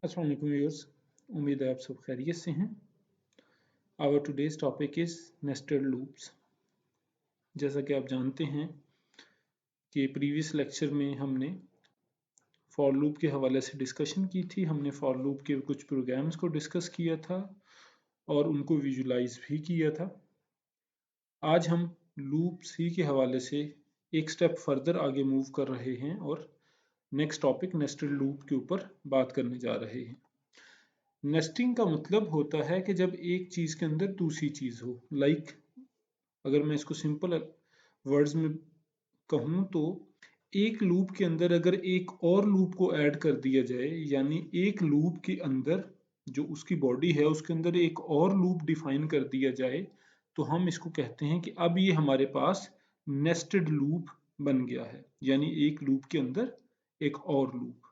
अस्सलाम वालेकुम व्यूअर्स, उम्मीद है आप सब खैरियत से हैं। Our today's topic is nested loops. जैसा कि आप जानते हैं कि प्रीवियस लेक्चर में हमने फॉर लूप के हवाले से डिस्कशन की थी। हमने फॉर लूप के कुछ प्रोग्राम्स को डिस्कस किया था और उनको विजुलाइज भी किया था। आज हम लूप सी के हवाले से एक स्टेप फर्दर आगे मूव कर रहे हैं और नेक्स्ट टॉपिक नेस्टेड लूप के ऊपर बात करने जा रहे हैं। नेस्टिंग का मतलब होता है कि जब एक चीज़ के अंदर दूसरी चीज़ हो। अगर मैं इसको सिंपल वर्ड्स में कहूँ तो एक लूप के अंदर अगर एक और लूप को ऐड कर दिया जाए, यानी एक लूप के अंदर जो उसकी बॉडी है उसके अंदर एक और लूप डिफाइन कर दिया जाए, तो हम इसको कहते हैं कि अब ये हमारे पास नेस्टेड लूप बन गया है। यानी एक लूप के अंदर एक और लूप,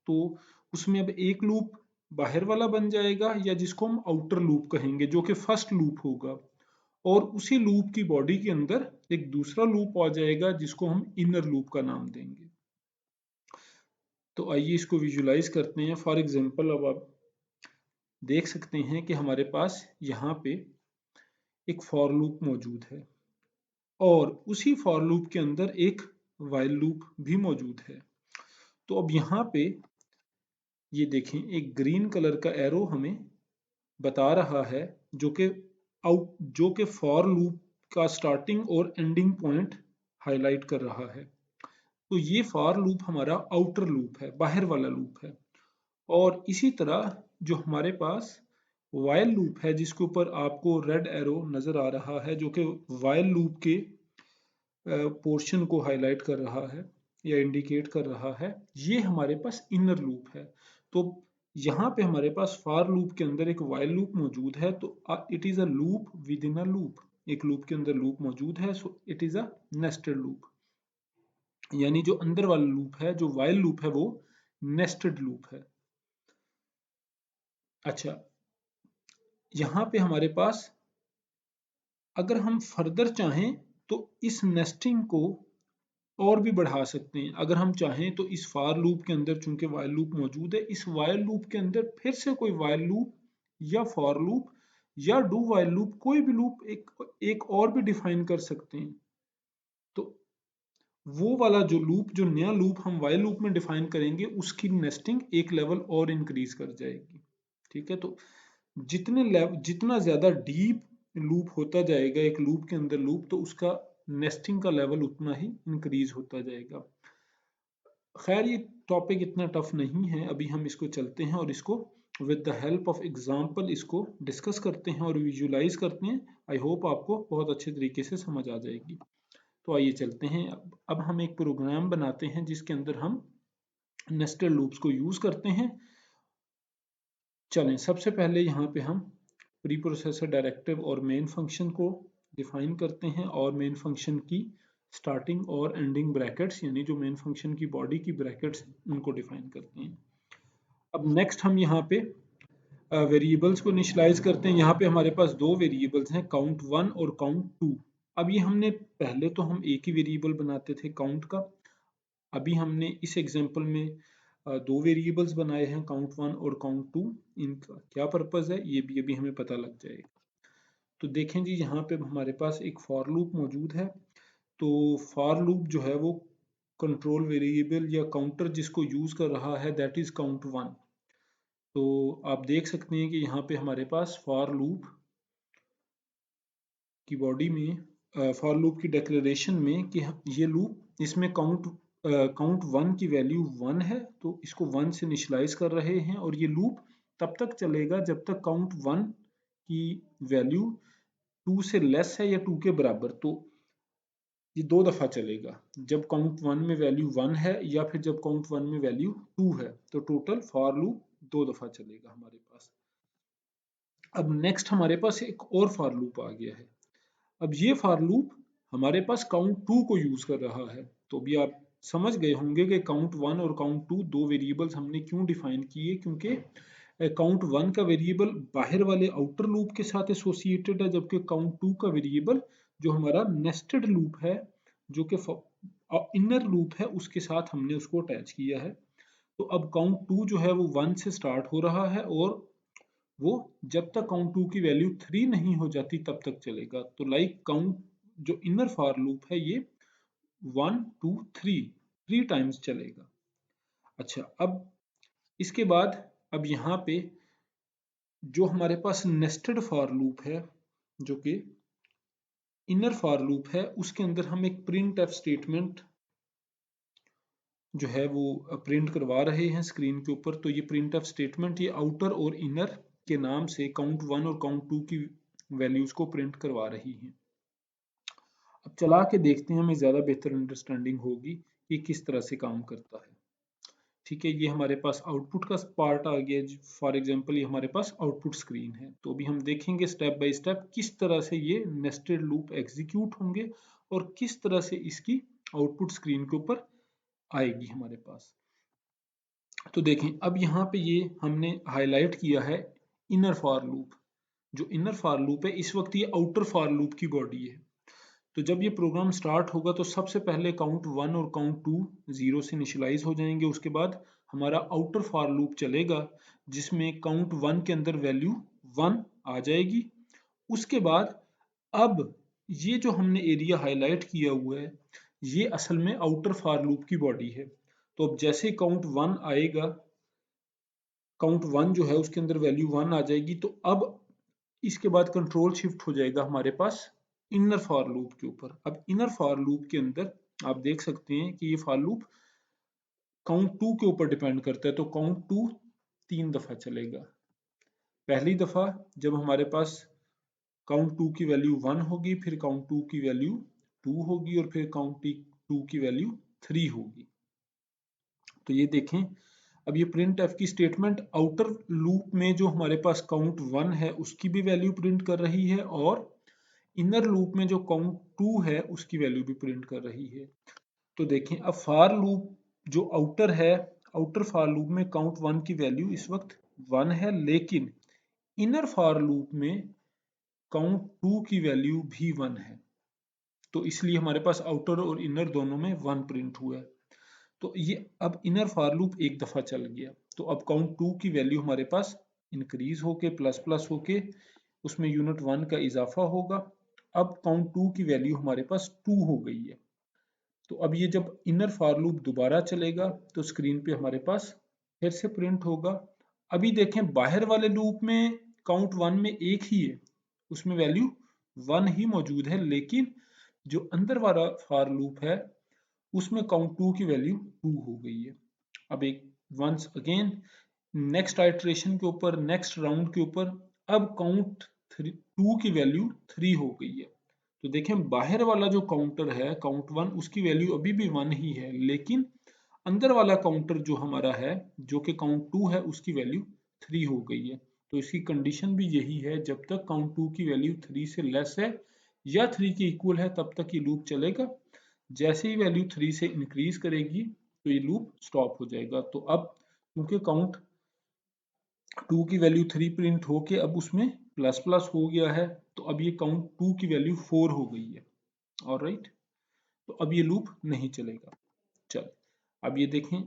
तो उसमें अब एक लूप बाहर वाला बन जाएगा या जिसको हम आउटर लूप कहेंगे, जो कि फर्स्ट लूप होगा, और उसी लूप की बॉडी के अंदर एक दूसरा लूप आ जाएगा जिसको हम इनर लूप का नाम देंगे। तो आइए इसको विजुलाइज करते हैं। फॉर एग्जांपल, अब आप देख सकते हैं कि हमारे पास यहाँ पे एक फॉर लूप मौजूद है और उसी फॉर लूप के अंदर एक वाइल लूप भी मौजूद है। तो अब यहाँ पे ये देखें, एक ग्रीन कलर का एरो हमें बता रहा है जो कि फॉर लूप का स्टार्टिंग और एंडिंग पॉइंट हाईलाइट कर रहा है। तो ये फॉर लूप हमारा आउटर लूप है, बाहर वाला लूप है। और इसी तरह जो हमारे पास वाइल लूप है जिसके ऊपर आपको रेड एरो नजर आ रहा है, जो कि वाइल लूप के पोर्शन को हाईलाइट कर रहा है या इंडिकेट कर रहा है, ये हमारे पास इनर लूप है। तो यहाँ पे हमारे पास फॉर लूप के अंदर एक वाइल लूप मौजूद है, तो it is a loop with in a loop. एक लूप के अंदर लूप मौजूद है, so it is a nested loop. यानी जो अंदर वाला लूप है, जो वाइल लूप है, वो नेस्टेड लूप है। अच्छा, यहाँ पे हमारे पास अगर हम फर्दर चाहें तो इस नेस्टिंग को और भी बढ़ा सकते हैं। अगर हम चाहें तो इस फॉर लूप के अंदर, चूंकि वाइल लूप मौजूद है, इस वाइल लूप के अंदर फिर से कोई वाइल लूप या फॉर लूप या डू वाइल लूप, कोई भी लूप एक और भी डिफाइन कर सकते हैं। तो वो वाला जो लूप, जो नया लूप हम वाइल लूप में डिफाइन करेंगे, उसकी नेस्टिंग एक लेवल और इंक्रीज कर जाएगी। ठीक है, तो जितना ज्यादा डीप लूप होता जाएगा एक लूप के अंदर लूप, तो उसका नेस्टिंग का लेवल उतना ही इंक्रीज होता जाएगा। खैर, ये टॉपिक इतना टफ नहीं है। अभी हम इसको चलते हैं और इसको with the help of example इसको डिस्कस करते हैं और विजुलाइज करते हैं। आई होप आपको बहुत अच्छे तरीके से समझ आ जाएगी। तो आइए चलते हैं। अब हम एक प्रोग्राम बनाते हैं जिसके अंदर हम नेस्टेड लूप्स को यूज करते हैं। चलें, सबसे पहले यहाँ पे हम प्री प्रोसेसर डायरेक्टिव और मेन फंक्शन को डिफाइन करते हैं और मेन फंक्शन की स्टार्टिंग और एंडिंग ब्रैकेट्स, यानी जो मेन फंक्शन की बॉडी की ब्रैकेट्स, उनको डिफाइन करते हैं। अब नेक्स्ट हम यहाँ पे वेरिएबल्स को इनिशियलाइज करते हैं। यहाँ पे हमारे पास दो वेरिएबल्स हैं, काउंट 1 और काउंट 2। अब ये हमने पहले तो हम एक ही वेरिएबल बनाते थे काउंट का। अभी हमने इस एग्जांपल में दो वेरिएबल्स बनाए हैं, काउंट 1 और काउंट 2। इनका क्या पर्पस है ये भी अभी हमें पता लग जाएगा। तो देखें जी, यहाँ पे हमारे पास एक फॉर लूप मौजूद है। तो फॉर लूप जो है वो कंट्रोल वेरिएबल या काउंटर जिसको यूज कर रहा है, दैट इज काउंट 1। तो आप देख सकते हैं कि यहाँ पे हमारे पास फॉर लूप की बॉडी में, फॉर लूप की डिक्लेरेशन में, कि ये लूप, इसमें काउंट 1 की वैल्यू 1 है, तो इसको 1 से इनिशियलाइज कर रहे हैं और ये लूप तब तक चलेगा जब तक काउंट 1 की वैल्यू 2 से लेस है या 2 के बराबर। तो ये दो दफा चलेगा, जब काउंट 1 में वैल्यू 1 है या फिर जब काउंट 1 में वैल्यू 2 है। तो टोटल फॉर लूप दो दफा चलेगा हमारे पास। अब नेक्स्ट हमारे पास एक और फॉर लूप आ गया है। अब ये फॉर लूप हमारे पास काउंट 2 को यूज कर रहा है। तो भी आप समझ गए होंगे कि काउंट 1 और काउंट 2 दो वेरिएबल्स हमने क्यों डिफाइन किए, क्योंकि काउंट 1 का वेरिएबल बाहर वाले आउटर लूप के साथ एसोसिएटेड है, जबकि काउंट 2 का वेरिएबल जो हमारा नेस्टेड लूप है, जो कि इनर लूप है, उसके साथ हमने उसको अटैच किया है। तो अब काउंट 2 जो है वो 1 से स्टार्ट हो रहा है और वो जब तक काउंट 2 की वैल्यू 3 नहीं हो जाती तब तक चलेगा। तो लाइक काउंट जो इनर फॉर लूप है ये 1 2 3 टाइम्स चलेगा। अच्छा, अब इसके बाद अब यहाँ पे जो हमारे पास नेस्टेड फॉर लूप है, जो कि इनर फॉर लूप है, उसके अंदर हम एक प्रिंट एफ स्टेटमेंट जो है वो प्रिंट करवा रहे हैं स्क्रीन के ऊपर। तो ये प्रिंट एफ स्टेटमेंट ये आउटर और इनर के नाम से काउंट 1 और काउंट 2 की वैल्यूज को प्रिंट करवा रही है। अब चला के देखते हैं, हमें ज़्यादा बेहतर अंडरस्टैंडिंग होगी कि किस तरह से काम करता है। ठीक है, ये हमारे पास आउटपुट का पार्ट आ गया। फॉर एग्जांपल ये हमारे पास आउटपुट स्क्रीन है। तो अभी हम देखेंगे स्टेप बाय स्टेप किस तरह से ये नेस्टेड लूप एग्जीक्यूट होंगे और किस तरह से इसकी आउटपुट स्क्रीन के ऊपर आएगी हमारे पास। तो देखें, अब यहाँ पे ये हमने हाईलाइट किया है इनर फॉर लूप। जो इनर फॉर लूप है इस वक्त ये आउटर फॉर लूप की बॉडी है। तो जब ये प्रोग्राम स्टार्ट होगा तो सबसे पहले काउंट 1 और काउंट 2 0 से इनिशियलाइज हो जाएंगे। उसके बाद हमारा आउटर फॉर लूप चलेगा जिसमें काउंट 1 के अंदर वैल्यू 1 आ जाएगी। उसके बाद अब ये जो हमने एरिया हाईलाइट किया हुआ है ये असल में आउटर फॉर लूप की बॉडी है। तो अब जैसे काउंट 1 आएगा, काउंट 1 जो है उसके अंदर वैल्यू 1 आ जाएगी। तो अब इसके बाद कंट्रोल शिफ्ट हो जाएगा हमारे पास इनर फॉर लूप के ऊपर। अब इनर फॉर लूप के अंदर आप देख सकते हैं कि ये फॉर लूप काउंट 2 के ऊपर डिपेंड करता है। तो काउंट 2 3 दफा चलेगा। पहली दफा जब हमारे पास काउंट 2 की वैल्यू 1 होगी, फिर काउंट 2 की वैल्यू 2 होगी और फिर काउंट 2 की वैल्यू 3 होगी। तो ये देखें, अब ये प्रिंट एफ की स्टेटमेंट आउटर लूप में जो हमारे पास काउंट 1 है उसकी भी वैल्यू प्रिंट कर रही है और इनर लूप में जो काउंट 2 है उसकी वैल्यू भी प्रिंट कर रही है। तो देखें, अब फॉर लूप जो आउटर है, आउटर फॉर लूप में काउंट 1 की वैल्यू इस वक्त 1 है, लेकिन इनर फॉर लूप में काउंट 2 की वैल्यू भी 1 है। तो इसलिए हमारे पास आउटर और इनर दोनों में 1 प्रिंट हुआ है। तो ये अब इनर फॉर लूप एक दफा चल गया। तो अब काउंट 2 की वैल्यू हमारे पास इंक्रीज होके प्लस प्लस होके उसमें यूनिट 1 का इजाफा होगा। अब काउंट 2 की वैल्यू हमारे पास 2 हो गई है। तो अब ये जब इनर फॉर लूप दोबारा चलेगा तो स्क्रीन पे हमारे पास फिर से प्रिंट होगा। अभी देखें, बाहर वाले लूप में काउंट 1 में एक ही है, उसमें वैल्यू 1 ही मौजूद है, लेकिन जो अंदर वाला फॉर लूप है उसमें काउंट 2 की वैल्यू 2 हो गई है। अब एक वंस अगेन नेक्स्ट आइट्रेशन के ऊपर, नेक्स्ट राउंड के ऊपर अब काउंट 2 की वैल्यू 3 हो गई है। तो देखें, बाहर वाला जो काउंटर है काउंट 1 उसकी वैल्यू अभी भी 1 ही है, लेकिन अंदर वाला काउंटर जो हमारा है जो कि काउंट 2 है उसकी वैल्यू 3 हो गई है। तो इसकी कंडीशन भी यही है, जब तक काउंट 2 की वैल्यू 3 से लेस है या 3 के इक्वल है तब तक ये लूप चलेगा। जैसे ही वैल्यू 3 से इंक्रीज करेगी तो ये लूप स्टॉप हो जाएगा। तो अब क्योंकि काउंट 2 की वैल्यू 3 प्रिंट होके अब उसमें प्लस प्लस हो गया है, तो अब ये काउंट 2 की वैल्यू 4 हो गई है। ऑलराइट, तो अब ये लूप नहीं चलेगा। चल, अब ये देखें,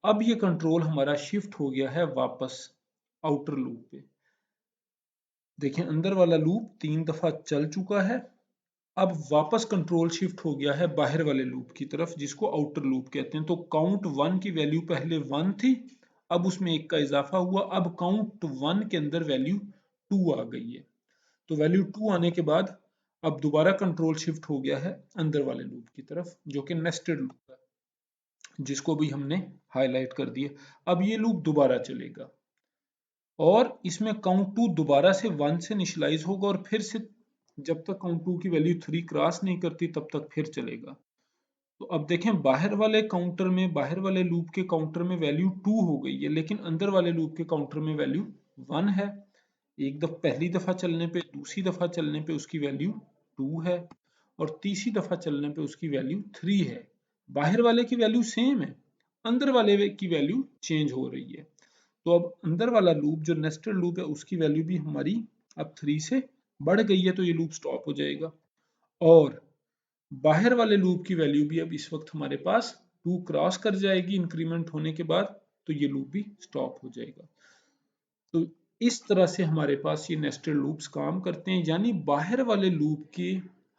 अब ये कंट्रोल हमारा शिफ्ट हो गया है वापस आउटर लूप पे। देखें, अंदर वाला लूप 3 दफा चल चुका है, अब वापस कंट्रोल शिफ्ट हो गया है बाहर वाले लूप की तरफ जिसको आउटर लूप कहते हैं। तो काउंट 1 की वैल्यू पहले 1 थी, अब उसमें एक का इजाफा हुआ, अब काउंट 1 के अंदर वैल्यू 2 आ गई है। तो वैल्यू 2 आने के बाद अब दोबारा कंट्रोल शिफ्ट हो गया है अंदर वाले लूप की तरफ जो कि नेस्टेड लूप है, जिसको भी हमने हाईलाइट कर दिया। अब ये लूप दोबारा चलेगा और इसमें काउंट 2 दोबारा से 1 से इनिशियलाइज होगा और फिर से जब तक काउंट 2 की वैल्यू 3 क्रॉस नहीं करती तब तक फिर चलेगा। तो अब देखें, बाहर वाले काउंटर में, बाहर वाले लूप के काउंटर में वैल्यू 2 हो गई है, लेकिन अंदर वाले लूप के काउंटर में वैल्यू 1 है। एक दफा पहली दफा चलने पे, दूसरी दफा चलने पे उसकी वैल्यू 2 है और तीसरी दफा चलने पे उसकी वैल्यू 3 है। बाहर वाले की वैल्यू सेम है, अंदर वाले की वैल्यू चेंज हो रही है। तो अब अंदर वाला लूप जो नेस्टेड लूप है उसकी वैल्यू भी हमारी अब 3 से बढ़ गई है, तो ये लूप स्टॉप हो जाएगा। और बाहर वाले लूप की वैल्यू भी अब इस वक्त हमारे पास 2 क्रॉस कर जाएगी इंक्रीमेंट होने के बाद, तो ये लूप भी स्टॉप हो जाएगा। तो इस तरह से हमारे पास ये नेस्टेड लूप्स काम करते हैं, यानी बाहर वाले लूप की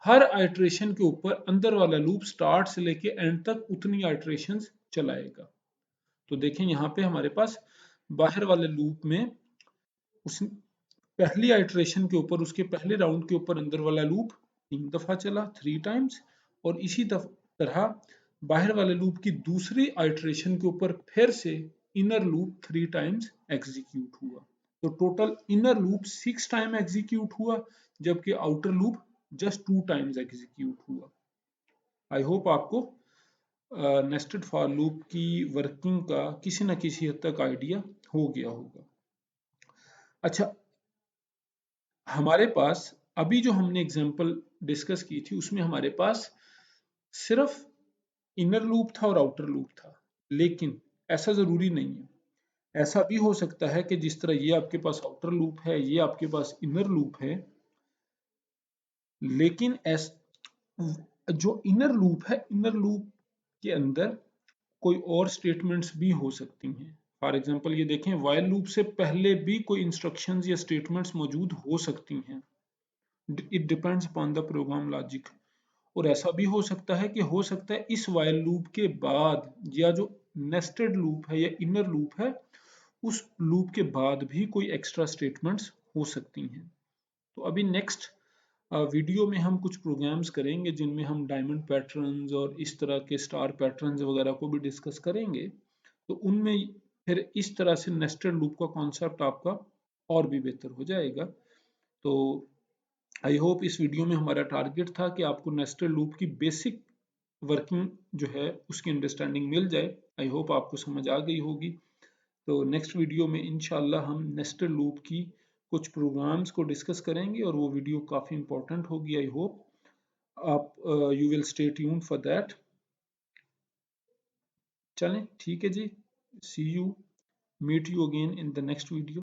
हर आइट्रेशन के ऊपर अंदर वाला लूप स्टार्ट से लेके एंड तक उतनी आइट्रेशंस चलाएगा। तो देखें यहाँ पे हमारे पास बाहर वाले लूप में उस पहली आइट्रेशन के ऊपर, उसके पहले राउंड के ऊपर अंदर वाला लूप 3 दफा चला, 3 टाइम्स, और इसी तरह बाहर वाले लूप की दूसरी आइट्रेशन के ऊपर फिर से इनर लूप 3 टाइम्स एग्जीक्यूट हुआ। तो total inner loop 6 time execute हुआ, जबकि outer loop just 2 times execute हुआ। आई होप आपको नेस्टेड फॉर लूप की वर्किंग का किसी न किसी हद तक आइडिया हो गया होगा। अच्छा, हमारे पास अभी जो हमने एग्जांपल डिस्कस की थी उसमें हमारे पास सिर्फ इनर लूप था और आउटर लूप था, लेकिन ऐसा जरूरी नहीं है। ऐसा भी हो सकता है कि जिस तरह ये आपके पास आउटर लूप है, ये आपके पास इनर लूप है, लेकिन जो इनर लूप है, इनर लूप के अंदर कोई और स्टेटमेंट्स भी हो सकती हैं। फॉर एग्जांपल ये देखें, व्हाइल लूप से पहले भी कोई इंस्ट्रक्शंस या स्टेटमेंट्स मौजूद हो सकती हैं। It depends upon the program logic. और ऐसा भी हो सकता है कि हो सकता है इस व्हाइल लूप के बाद, या जो नेस्टेड लूप है या इनर लूप है, उस लूप के बाद भी कोई एक्स्ट्रा स्टेटमेंट्स हो सकती हैं। तो अभी नेक्स्ट वीडियो में हम कुछ प्रोग्राम्स करेंगे जिनमें हम डायमंड पैटर्न्स और इस तरह के स्टार पैटर्न्स वगैरह को भी डिस्कस करेंगे। तो उनमें फिर इस तरह से नेस्टेड लूप का कॉन्सेप्ट आपका और भी बेहतर हो जाएगा। तो आई होप इस वीडियो में हमारा टारगेट था कि आपको नेस्टेड लूप की बेसिक वर्किंग जो है उसकी अंडरस्टैंडिंग मिल जाए। आई होप आपको समझ आ गई होगी। तो नेक्स्ट वीडियो में इंशाल्लाह हम नेस्टेड लूप की कुछ प्रोग्राम्स को डिस्कस करेंगे और वो वीडियो काफ़ी इंपॉर्टेंट होगी। आई होप आप you will stay tuned for that. चलें, ठीक है जी, see you, meet you again in the next video.